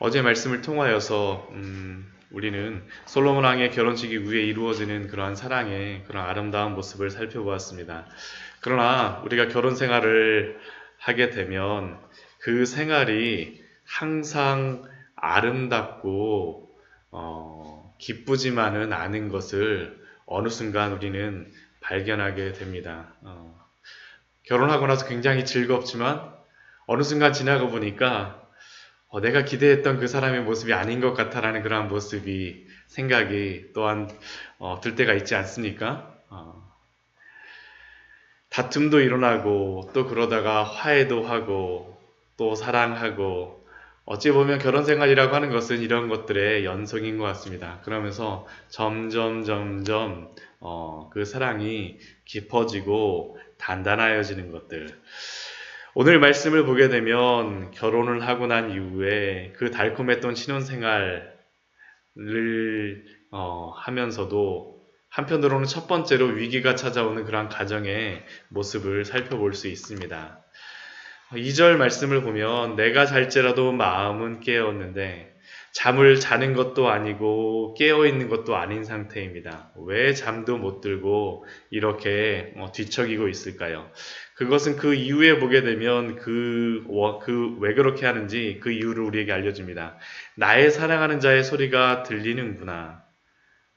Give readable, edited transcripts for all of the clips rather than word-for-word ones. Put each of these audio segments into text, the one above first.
어제 말씀을 통하여서 우리는 솔로몬 왕의 결혼식 이후에 이루어지는 그러한 사랑의 그런 아름다운 모습을 살펴보았습니다. 그러나 우리가 결혼 생활을 하게 되면 그 생활이 항상 아름답고 기쁘지만은 않은 것을 어느 순간 우리는 발견하게 됩니다. 결혼하고 나서 굉장히 즐겁지만 어느 순간 지나고 보니까 내가 기대했던 그 사람의 모습이 아닌 것 같아라는 그러한 모습이 생각이 또한 들 때가 있지 않습니까? 다툼도 일어나고 또 그러다가 화해도 하고 또 사랑하고 어찌 보면 결혼 생활이라고 하는 것은 이런 것들의 연속인 것 같습니다. 그러면서 점점 그 사랑이 깊어지고 단단해지는 것들. 오늘 말씀을 보게 되면 결혼을 하고 난 이후에 그 달콤했던 신혼생활을 하면서도 한편으로는 첫 번째로 위기가 찾아오는 그러한 가정의 모습을 살펴볼 수 있습니다. 2절 말씀을 보면 내가 잘지라도 마음은 깨었는데 잠을 자는 것도 아니고 깨어있는 것도 아닌 상태입니다. 왜 잠도 못 들고 이렇게 뒤척이고 있을까요? 그것은 그 이후에 보게 되면 왜 그렇게 하는지 그 이유를 우리에게 알려줍니다. 나의 사랑하는 자의 소리가 들리는구나.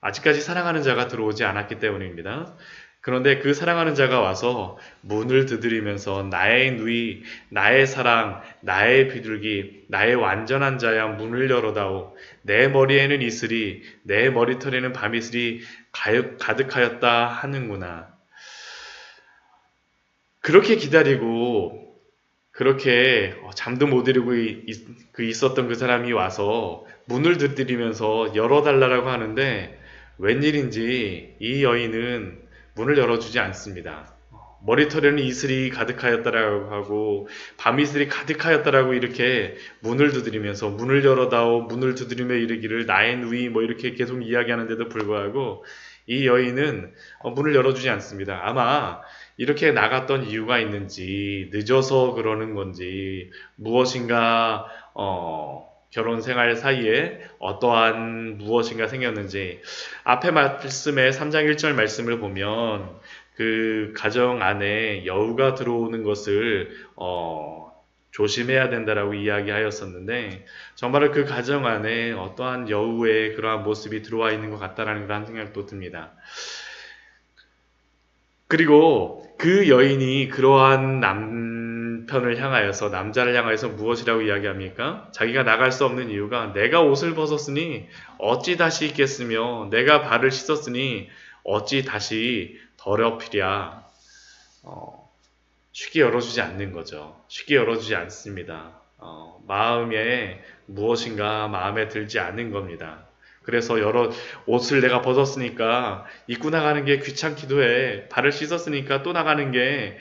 아직까지 사랑하는 자가 들어오지 않았기 때문입니다. 그런데 그 사랑하는 자가 와서 문을 두드리면서 나의 누이, 나의 사랑, 나의 비둘기, 나의 완전한 자야 문을 열어다오. 내 머리에는 이슬이, 내 머리털에는 밤이슬이 가득하였다 하는구나. 그렇게 기다리고 그렇게 잠도 못 이루고 있었던 그 사람이 와서 문을 두드리면서 열어달라고 하는데 웬일인지 이 여인은 문을 열어주지 않습니다. 머리털에는 이슬이 가득하였다라고 하고 밤이슬이 가득하였다라고 이렇게 문을 두드리면서 문을 열어다오 문을 두드리며 이르기를 나의 누이 뭐 이렇게 계속 이야기하는데도 불구하고 이 여인은 문을 열어주지 않습니다. 아마 이렇게 나갔던 이유가 있는지 늦어서 그러는 건지 무엇인가 결혼 생활 사이에 어떠한 무엇인가 생겼는지 앞에 말씀에 3장 1절 말씀을 보면 그 가정 안에 여우가 들어오는 것을 조심해야 된다라고 이야기하였었는데 정말 그 가정 안에 어떠한 여우의 그러한 모습이 들어와 있는 것 같다라는 그런 생각도 듭니다. 그리고 그 여인이 그러한 남편을 향하여서 남자를 향하여서 무엇이라고 이야기합니까? 자기가 나갈 수 없는 이유가 내가 옷을 벗었으니 어찌 다시 입겠으며 내가 발을 씻었으니 어찌 다시 더럽히랴. 쉽게 열어주지 않는 거죠. 쉽게 열어주지 않습니다. 마음에 무엇인가 마음에 들지 않는 겁니다. 그래서 옷을 내가 벗었으니까 입고 나가는 게 귀찮기도 해. 발을 씻었으니까 또 나가는 게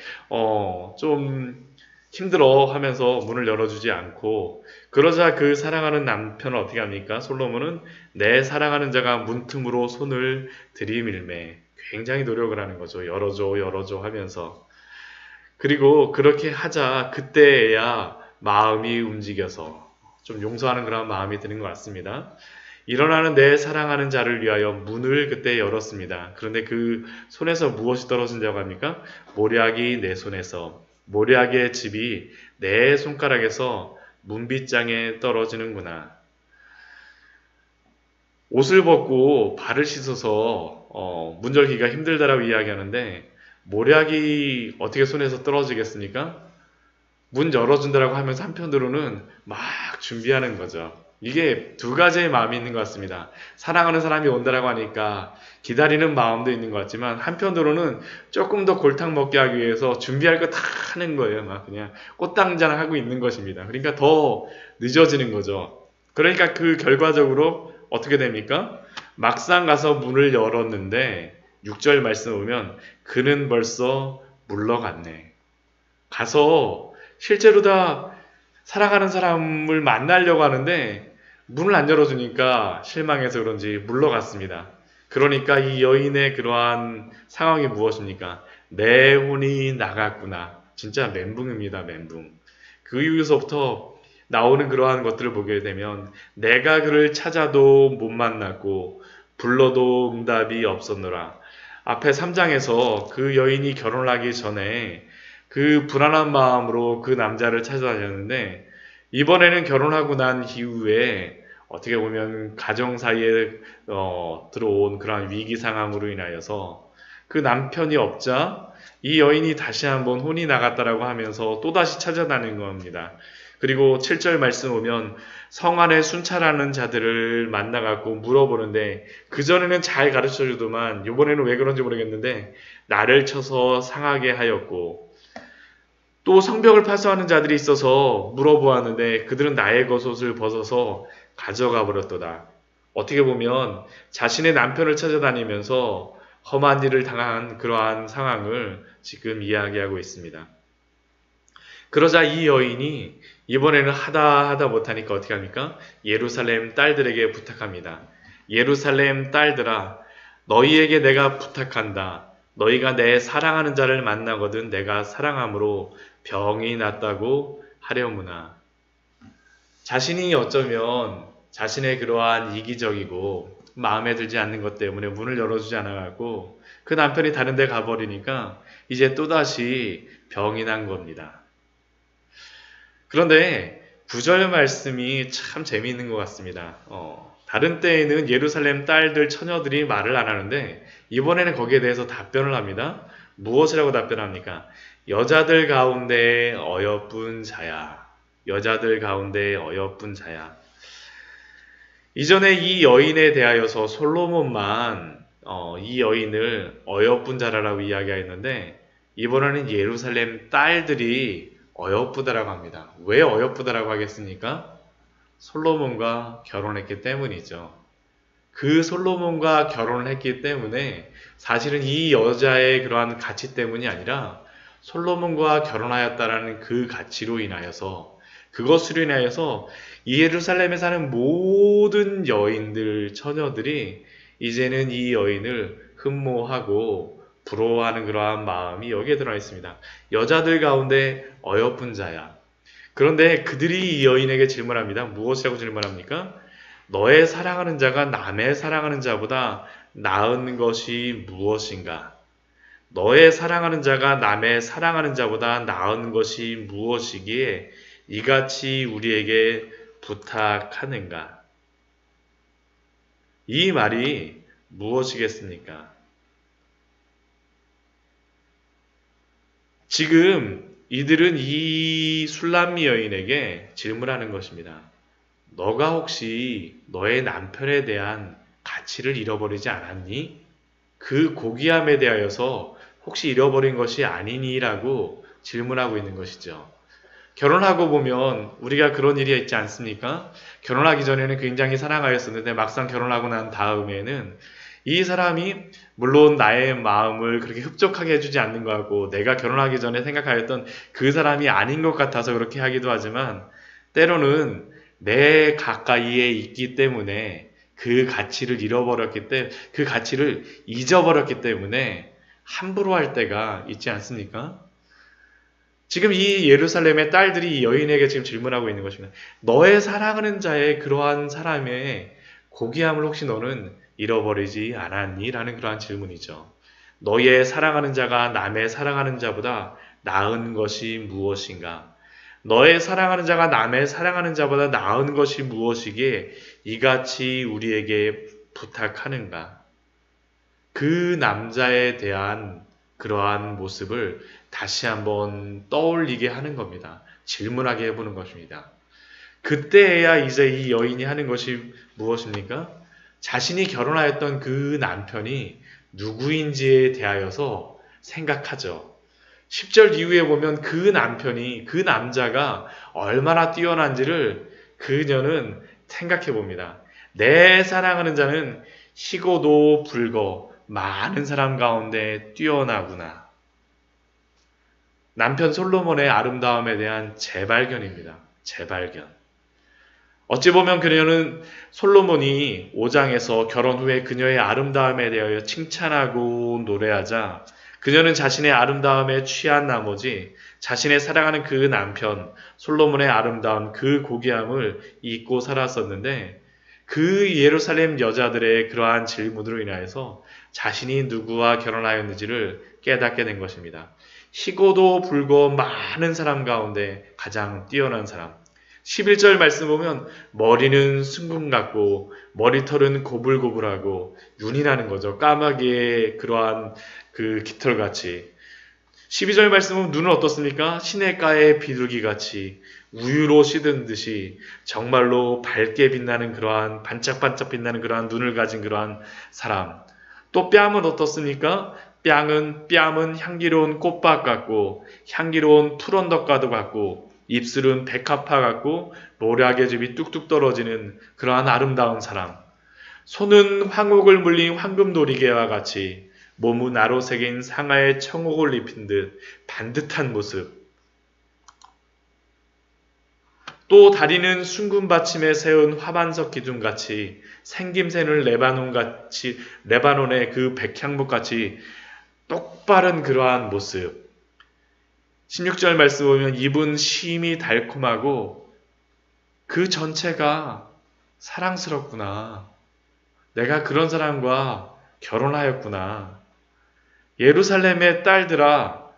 좀 힘들어 하면서 문을 열어주지 않고 그러자 그 사랑하는 남편은 어떻게 합니까? 솔로몬은 내 사랑하는 자가 문틈으로 손을 들이밀매 굉장히 노력을 하는 거죠. 열어줘 하면서 그리고 그렇게 하자 그때야 마음이 움직여서 좀 용서하는 그런 마음이 드는 것 같습니다. 일어나는 내 사랑하는 자를 위하여 문을 그때 열었습니다. 그런데 그 손에서 무엇이 떨어진다고 합니까? 모략이 내 손에서 모략의 즙이 내 손가락에서 문빗장에 떨어지는구나. 옷을 벗고 발을 씻어서 문 열기가 힘들다라고 이야기하는데 모략이 어떻게 손에서 떨어지겠습니까? 문 열어준다라고 하면서 한편으로는 막 준비하는 거죠. 이게 두 가지의 마음이 있는 것 같습니다. 사랑하는 사람이 온다라고 하니까 기다리는 마음도 있는 것 같지만 한편으로는 조금 더 골탕 먹게 하기 위해서 준비할 거 다 하는 거예요. 막 그냥 꽃당장 하고 있는 것입니다. 그러니까 더 늦어지는 거죠. 그러니까 그 결과적으로 어떻게 됩니까? 막상 가서 문을 열었는데 6절 말씀 보면 그는 벌써 물러갔네. 가서 실제로 다 사랑하는 사람을 만나려고 하는데 문을 안 열어주니까 실망해서 그런지 물러갔습니다. 그러니까 이 여인의 그러한 상황이 무엇입니까? 내 혼이 나갔구나. 진짜 멘붕입니다, 멘붕. 그 이후서부터 나오는 그러한 것들을 보게 되면 내가 그를 찾아도 못 만났고 불러도 응답이 없었노라. 앞에 3장에서 그 여인이 결혼하기 전에 그 불안한 마음으로 그 남자를 찾아다녔는데 이번에는 결혼하고 난 이후에 어떻게 보면 가정 사이에 들어온 그런 위기 상황으로 인하여서 그 남편이 없자 이 여인이 다시 한번 혼이 나갔다라고 하면서 또다시 찾아다니는 겁니다. 그리고 7절 말씀 오면 성 안에 순찰하는 자들을 만나갖고 물어보는데 그전에는 잘 가르쳐주더만 이번에는 왜 그런지 모르겠는데 나를 쳐서 상하게 하였고 또 성벽을 파수하는 자들이 있어서 물어보았는데 그들은 나의 겉옷을 벗어서 가져가 버렸도다. 어떻게 보면 자신의 남편을 찾아다니면서 험한 일을 당한 그러한 상황을 지금 이야기하고 있습니다. 그러자 이 여인이 이번에는 하다 못하니까 어떻게 합니까? 예루살렘 딸들에게 부탁합니다. 예루살렘 딸들아, 너희에게 내가 부탁한다. 너희가 내 사랑하는 자를 만나거든 내가 사랑함으로 병이 낫다고 하려무나. 자신이 어쩌면 자신의 그러한 이기적이고 마음에 들지 않는 것 때문에 문을 열어주지 않아갖고 그 남편이 다른 데 가버리니까 이제 또다시 병이 난 겁니다. 그런데 9절 말씀이 참 재미있는 것 같습니다. 다른 때에는 예루살렘 딸들 처녀들이 말을 안 하는데 이번에는 거기에 대해서 답변을 합니다. 무엇이라고 답변합니까? 여자들 가운데 어여쁜 자야. 여자들 가운데 어여쁜 자야. 이전에 이 여인에 대하여서 솔로몬만 이 여인을 어여쁜 자라고 이야기했는데 이번에는 예루살렘 딸들이 어여쁘다라고 합니다. 왜 어여쁘다라고 하겠습니까? 솔로몬과 결혼했기 때문이죠. 그 솔로몬과 결혼을 했기 때문에 사실은 이 여자의 그러한 가치 때문이 아니라 솔로몬과 결혼하였다라는 그 가치로 인하여서 그것으로 인하여서 예루살렘에 사는 모든 여인들, 처녀들이 이제는 이 여인을 흠모하고 부러워하는 그러한 마음이 여기에 들어 있습니다. 여자들 가운데 어여쁜 자야. 그런데 그들이 이 여인에게 질문합니다. 무엇이라고 질문합니까? 너의 사랑하는 자가 남의 사랑하는 자보다 나은 것이 무엇인가? 너의 사랑하는 자가 남의 사랑하는 자보다 나은 것이 무엇이기에 이같이 우리에게 부탁하는가? 이 말이 무엇이겠습니까? 지금 이들은 이 술람미 여인에게 질문하는 것입니다. 너가 혹시 너의 남편에 대한 가치를 잃어버리지 않았니? 그 고귀함에 대하여서 혹시 잃어버린 것이 아니니? 라고 질문하고 있는 것이죠. 결혼하고 보면 우리가 그런 일이 있지 않습니까? 결혼하기 전에는 굉장히 사랑하였었는데 막상 결혼하고 난 다음에는 이 사람이 물론 나의 마음을 그렇게 흡족하게 해주지 않는 것 같고 내가 결혼하기 전에 생각하였던 그 사람이 아닌 것 같아서 그렇게 하기도 하지만 때로는 내 가까이에 있기 때문에 그 가치를 잃어버렸기 때문에 그 가치를 잊어버렸기 때문에 함부로 할 때가 있지 않습니까? 지금 이 예루살렘의 딸들이 이 여인에게 지금 질문하고 있는 것입니다. 너의 사랑하는 자의 그러한 사람의 고귀함을 혹시 너는 잃어버리지 않았니? 라는 그러한 질문이죠. 너의 사랑하는 자가 남의 사랑하는 자보다 나은 것이 무엇인가? 너의 사랑하는 자가 남의 사랑하는 자보다 나은 것이 무엇이기에 이같이 우리에게 부탁하는가? 그 남자에 대한 그러한 모습을 다시 한번 떠올리게 하는 겁니다. 질문하게 해보는 것입니다. 그때야 이제 이 여인이 하는 것이 무엇입니까? 자신이 결혼하였던 그 남편이 누구인지에 대하여서 생각하죠. 10절 이후에 보면 그 남편이, 그 남자가 얼마나 뛰어난지를 그녀는 생각해 봅니다. 내 사랑하는 자는 희고도 불거 많은 사람 가운데 뛰어나구나. 남편 솔로몬의 아름다움에 대한 재발견입니다. 재발견. 어찌 보면 그녀는 솔로몬이 5장에서 결혼 후에 그녀의 아름다움에 대하여 칭찬하고 노래하자 그녀는 자신의 아름다움에 취한 나머지 자신의 사랑하는 그 남편 솔로몬의 아름다운 그 고귀함을 잊고 살았었는데 그 예루살렘 여자들의 그러한 질문으로 인하여서 자신이 누구와 결혼하였는지를 깨닫게 된 것입니다. 희고도 불고 많은 사람 가운데 가장 뛰어난 사람. 11절 말씀 보면 머리는 순금 같고 머리털은 고불고불하고 윤이 나는 거죠. 까마귀의 그러한 그 깃털같이. 12절 말씀 보면 눈은 어떻습니까? 시냇가의 비둘기같이 우유로 씻은 듯이 정말로 밝게 빛나는 그러한 반짝반짝 빛나는 그러한 눈을 가진 그러한 사람. 또 뺨은 어떻습니까? 뺨은 향기로운 꽃밭 같고 향기로운 푸른덕과도 같고 입술은 백합화 같고 모략의 즙이 뚝뚝 떨어지는 그러한 아름다운 사람. 손은 황옥을 물린 황금도리개와 같이 몸은 나로 새긴 상아의 청옥을 입힌 듯 반듯한 모습. 또 다리는 순금 받침에 세운 화반석 기둥같이 생김새는 레바논의 그 백향목같이 똑바른 그러한 모습. 16절 말씀 보면 입은 심이 달콤하고 그 전체가 사랑스럽구나. 내가 그런 사람과 결혼하였구나. 예루살렘의 딸들아,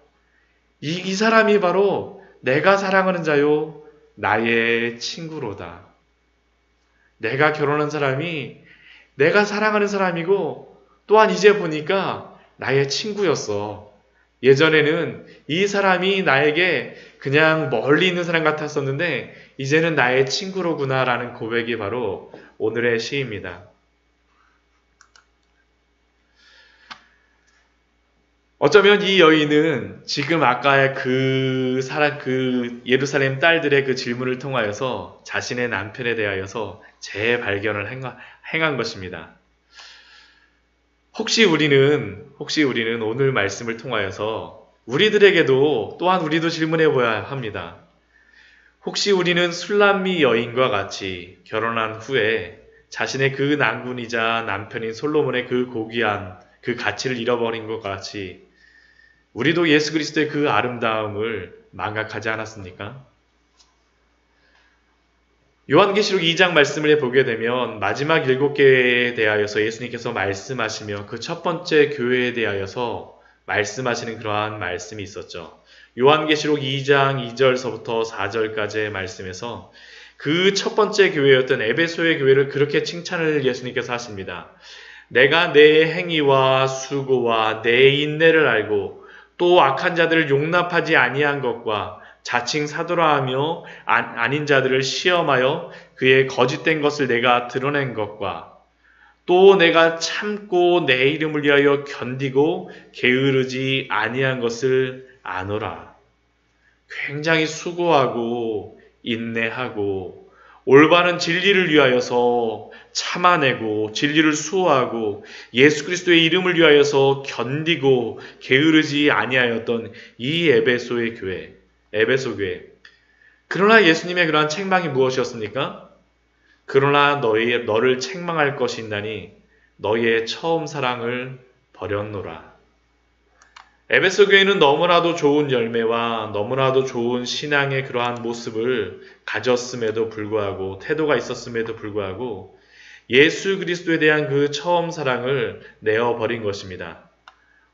이 사람이 바로 내가 사랑하는 자요, 나의 친구로다. 내가 결혼한 사람이 내가 사랑하는 사람이고 또한 이제 보니까 나의 친구였어. 예전에는 이 사람이 나에게 그냥 멀리 있는 사람 같았었는데 이제는 나의 친구로구나라는 고백이 바로 오늘의 시입니다. 어쩌면 이 여인은 지금 아까의 그 예루살렘 딸들의 그 질문을 통하여서 자신의 남편에 대하여서 재발견을 행한 것입니다. 혹시 우리는 오늘 말씀을 통하여서 우리들에게도 또한 우리도 질문해 보아야 합니다. 혹시 우리는 술람미 여인과 같이 결혼한 후에 자신의 그 난군이자 남편인 솔로몬의 그 고귀한 그 가치를 잃어버린 것 같이 우리도 예수 그리스도의 그 아름다움을 망각하지 않았습니까? 요한계시록 2장 말씀을 보게 되면 마지막 7교회에 대하여서 예수님께서 말씀하시며 그 첫 번째 교회에 대하여서 말씀하시는 그러한 말씀이 있었죠. 요한계시록 2장 2절서부터 4절까지의 말씀에서 그 첫 번째 교회였던 에베소의 교회를 그렇게 칭찬을 예수님께서 하십니다. 내가 내 행위와 수고와 내 인내를 알고 또 악한 자들을 용납하지 아니한 것과 자칭 사도라 하며 아닌 자들을 시험하여 그의 거짓된 것을 내가 드러낸 것과 또 내가 참고 내 이름을 위하여 견디고 게으르지 아니한 것을 아노라. 굉장히 수고하고 인내하고 올바른 진리를 위하여서 참아내고 진리를 수호하고 예수 그리스도의 이름을 위하여서 견디고 게으르지 아니하였던 이 에베소 교회. 그러나 예수님의 그러한 책망이 무엇이었습니까? 그러나 너를 책망할 것이 있나니 너의 처음 사랑을 버렸노라. 에베소 교회는 너무나도 좋은 열매와 너무나도 좋은 신앙의 그러한 모습을 가졌음에도 불구하고 태도가 있었음에도 불구하고 예수 그리스도에 대한 그 처음 사랑을 내어버린 것입니다.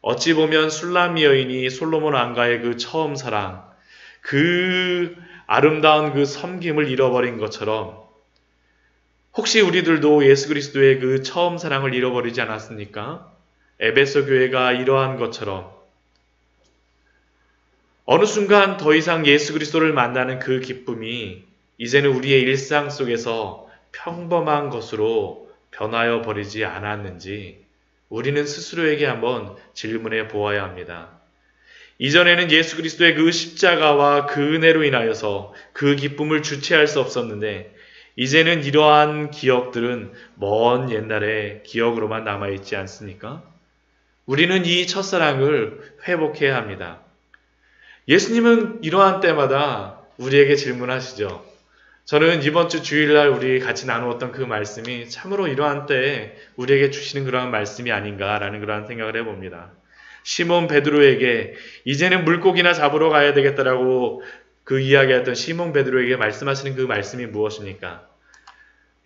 어찌 보면 술람미 여인이 솔로몬 왕가의 그 처음 사랑, 그 아름다운 그 섬김을 잃어버린 것처럼 혹시 우리들도 예수 그리스도의 그 처음 사랑을 잃어버리지 않았습니까? 에베소 교회가 이러한 것처럼 어느 순간 더 이상 예수 그리스도를 만나는 그 기쁨이 이제는 우리의 일상 속에서 평범한 것으로 변하여 버리지 않았는지 우리는 스스로에게 한번 질문해 보아야 합니다. 이전에는 예수 그리스도의 그 십자가와 그 은혜로 인하여서 그 기쁨을 주체할 수 없었는데 이제는 이러한 기억들은 먼 옛날의 기억으로만 남아있지 않습니까? 우리는 이 첫사랑을 회복해야 합니다. 예수님은 이러한 때마다 우리에게 질문하시죠. 저는 이번 주 주일날 우리 같이 나누었던 그 말씀이 참으로 이러한 때에 우리에게 주시는 그러한 말씀이 아닌가라는 그러한 생각을 해봅니다. 시몬 베드로에게 이제는 물고기나 잡으러 가야 되겠다라고 그 이야기했던 시몬 베드로에게 말씀하시는 그 말씀이 무엇입니까?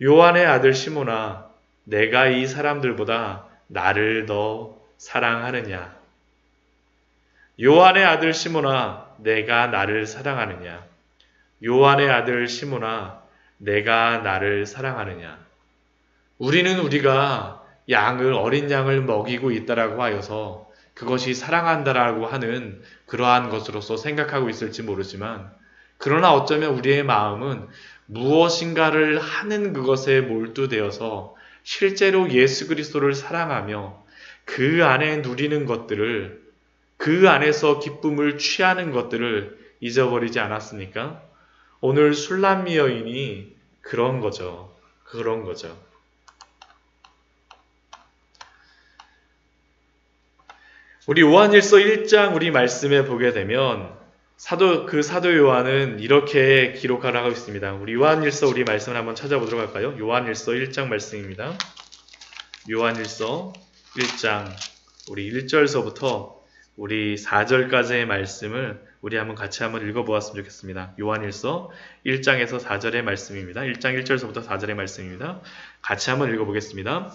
요한의 아들 시몬아, 내가 이 사람들보다 나를 더 사랑하느냐? 요한의 아들 시몬아, 내가 나를 사랑하느냐? 요한의 아들 시몬아, 내가 나를 사랑하느냐? 우리는 우리가 어린 양을 먹이고 있다라고 하여서 그것이 사랑한다라고 하는 그러한 것으로서 생각하고 있을지 모르지만, 그러나 어쩌면 우리의 마음은 무엇인가를 하는 그것에 몰두되어서 실제로 예수 그리스도를 사랑하며 그 안에 누리는 것들을, 그 안에서 기쁨을 취하는 것들을 잊어버리지 않았습니까? 오늘 술람미 여인이 그런 거죠. 그런 거죠. 우리 요한일서 1장 우리 말씀에 보게 되면 사도 요한은 이렇게 기록을 하고 있습니다. 우리 요한일서 우리 말씀을 한번 찾아보도록 할까요? 요한일서 1장 말씀입니다. 요한일서 1장 우리 1절서부터 우리 4절까지의 말씀을 우리 같이 한번 읽어보았으면 좋겠습니다. 요한일서 1장에서 4절의 말씀입니다. 1장 1절서부터 4절의 말씀입니다. 같이 한번 읽어보겠습니다.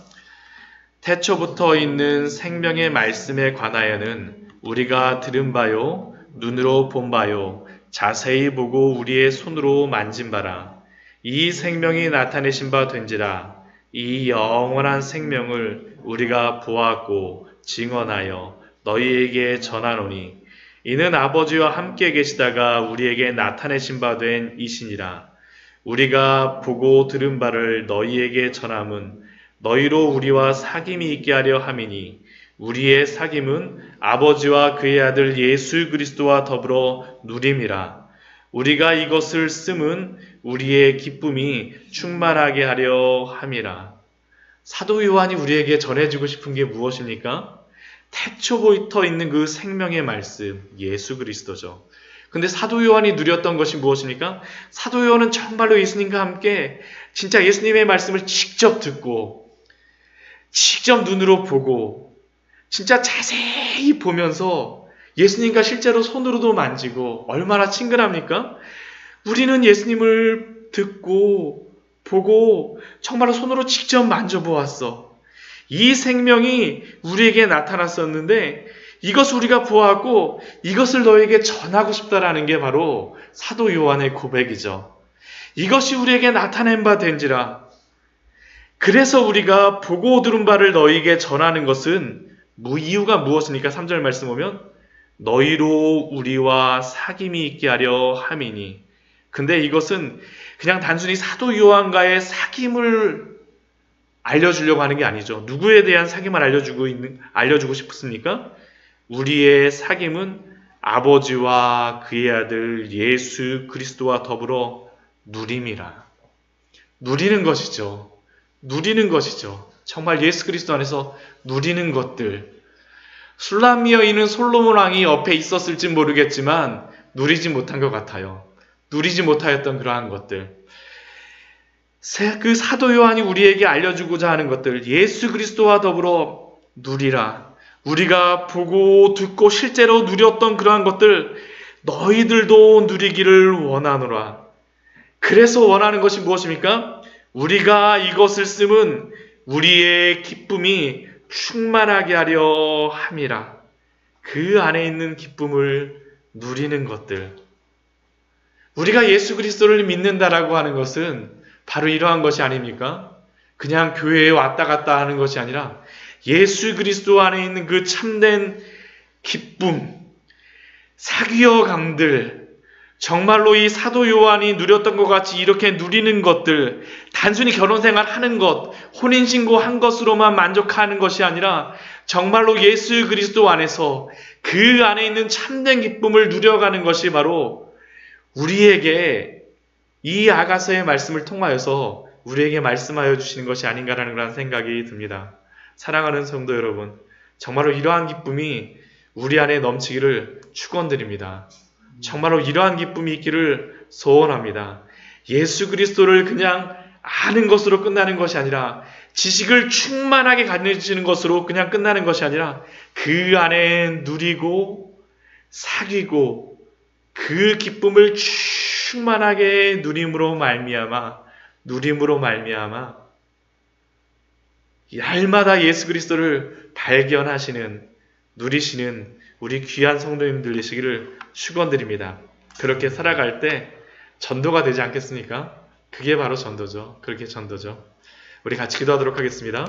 태초부터 있는 생명의 말씀에 관하여는 우리가 들은 바요, 눈으로 본 바요, 자세히 보고 우리의 손으로 만진 바라. 이 생명이 나타내신 바 된지라. 이 영원한 생명을 우리가 보았고 증언하여 너희에게 전하노니 이는 아버지와 함께 계시다가 우리에게 나타내신 바 된 이시니라. 우리가 보고 들은 바를 너희에게 전함은 너희로 우리와 사귐이 있게 하려 함이니 우리의 사귐은 아버지와 그의 아들 예수 그리스도와 더불어 누림이라. 우리가 이것을 씀은 우리의 기쁨이 충만하게 하려 함이라. 사도 요한이 우리에게 전해주고 싶은 게 무엇입니까? 태초부터 있는 그 생명의 말씀, 예수 그리스도죠. 근데 사도 요한이 누렸던 것이 무엇입니까? 사도 요한은 정말로 예수님과 함께 진짜 예수님의 말씀을 직접 듣고 직접 눈으로 보고 진짜 자세히 보면서 예수님과 실제로 손으로도 만지고 얼마나 친근합니까? 우리는 예수님을 듣고 보고 정말로 손으로 직접 만져보았어. 이 생명이 우리에게 나타났었는데 이것을 우리가 보았고 이것을 너에게 전하고 싶다라는 게 바로 사도 요한의 고백이죠. 이것이 우리에게 나타낸 바 된지라. 그래서 우리가 보고 들은 바를 너희에게 전하는 것은 이유가 무엇입니까? 3절 말씀 보면 너희로 우리와 사귐이 있게 하려 함이니. 근데 이것은 그냥 단순히 사도 요한과의 사귐을 알려주려고 하는 게 아니죠. 누구에 대한 사귐을 알려주고 싶습니까? 우리의 사귐은 아버지와 그의 아들 예수 그리스도와 더불어 누림이라. 누리는 것이죠. 누리는 것이죠. 정말 예수 그리스도 안에서 누리는 것들. 술람미 여인은 솔로몬 왕이 옆에 있었을지 모르겠지만 누리지 못한 것 같아요. 누리지 못하였던 그러한 것들. 그 사도 요한이 우리에게 알려주고자 하는 것들, 예수 그리스도와 더불어 누리라. 우리가 보고 듣고 실제로 누렸던 그러한 것들 너희들도 누리기를 원하노라. 그래서 원하는 것이 무엇입니까? 우리가 이것을 씀은 우리의 기쁨이 충만하게 하려 함이라. 그 안에 있는 기쁨을 누리는 것들. 우리가 예수 그리스도를 믿는다라고 하는 것은 바로 이러한 것이 아닙니까? 그냥 교회에 왔다 갔다 하는 것이 아니라 예수 그리스도 안에 있는 그 참된 기쁨, 사귀어감들, 정말로 이 사도 요한이 누렸던 것 같이 이렇게 누리는 것들, 단순히 결혼생활 하는 것, 혼인신고 한 것으로만 만족하는 것이 아니라 정말로 예수 그리스도 안에서 그 안에 있는 참된 기쁨을 누려가는 것이 바로 우리에게 이 아가서의 말씀을 통하여서 우리에게 말씀하여 주시는 것이 아닌가라는 그런 생각이 듭니다. 사랑하는 성도 여러분, 정말로 이러한 기쁨이 우리 안에 넘치기를 축원드립니다. 정말로 이러한 기쁨이 있기를 소원합니다. 예수 그리스도를 그냥 아는 것으로 끝나는 것이 아니라 지식을 충만하게 가지는 것으로 그냥 끝나는 것이 아니라 그 안에 누리고 사귀고 그 기쁨을 충만하게 누림으로 말미암아 날마다 예수 그리스도를 발견하시는 누리시는 우리 귀한 성도님들 되시기를 축원드립니다. 그렇게 살아갈 때 전도가 되지 않겠습니까? 그게 바로 전도죠. 그렇게 전도죠. 우리 같이 기도하도록 하겠습니다.